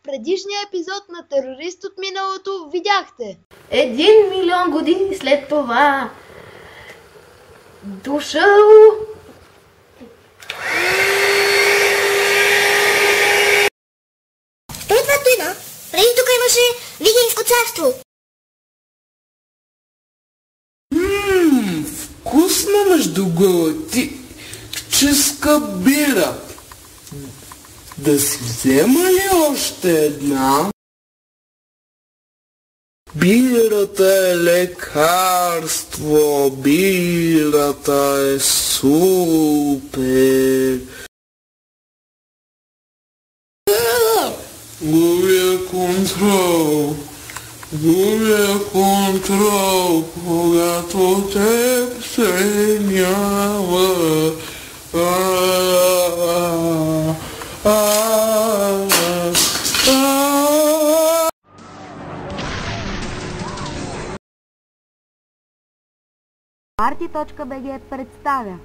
предишния епизод на Терорист от миналото видяхте. 1 милион години след това дошъл Това има. Преди тук имаше Викингско царство. Вкусна междугалактическа бира. Да си взема ли още една? Бирата е лекарство, бирата е супер. Губя контрол, когато теб се няма. Party.bg представя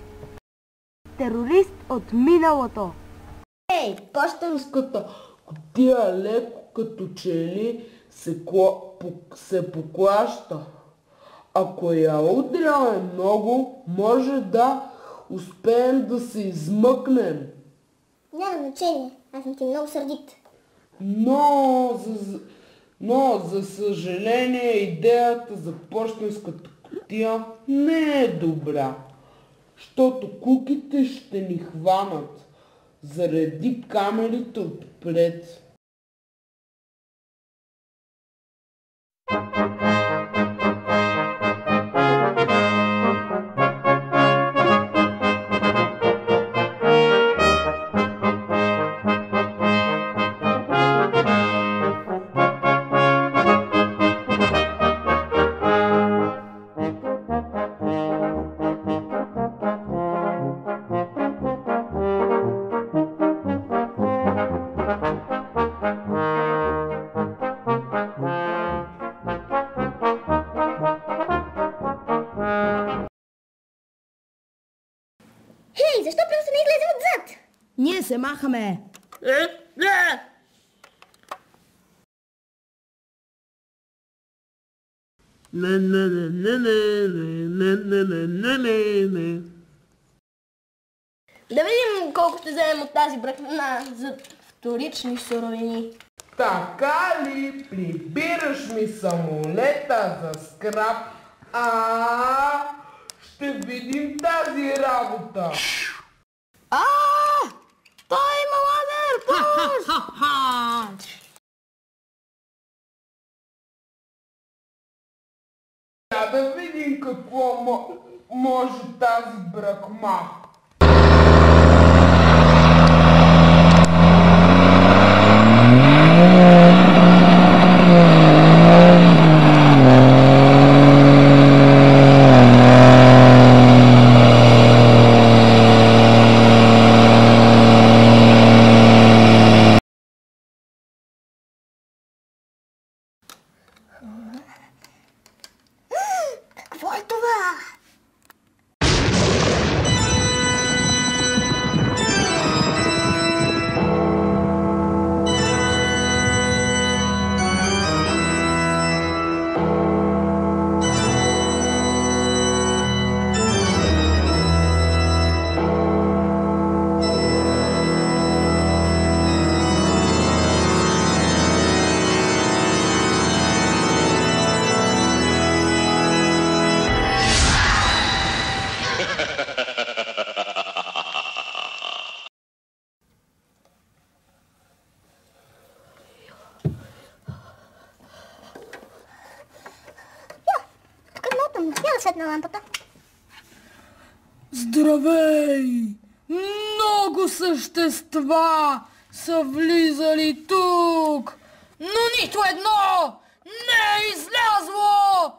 Терорист от миналото. Ей, пощенската Кутия леко като че ли се поклаща. Ако я удряме много, може да успеем да се измъкнем. няма значение. Аз съм ти много сърдит. Но за съжаление идеята за пощенската кутия не е добра, защото куките ще ни хванат заради камерите отпред. Хей, защо просто не излезем отзад? Ние се махаме. да видим колко ще вземем от тази бръкна за вторични суровини. Така ли прибираш ми самолета за скрап? Ще видим тази работа. Той има ладер! Пуш! Да видим какво може тази бръкма. Какво е това? Я светна лампата. Здравей! Много същества са влизали тук, но нито едно не е излязло!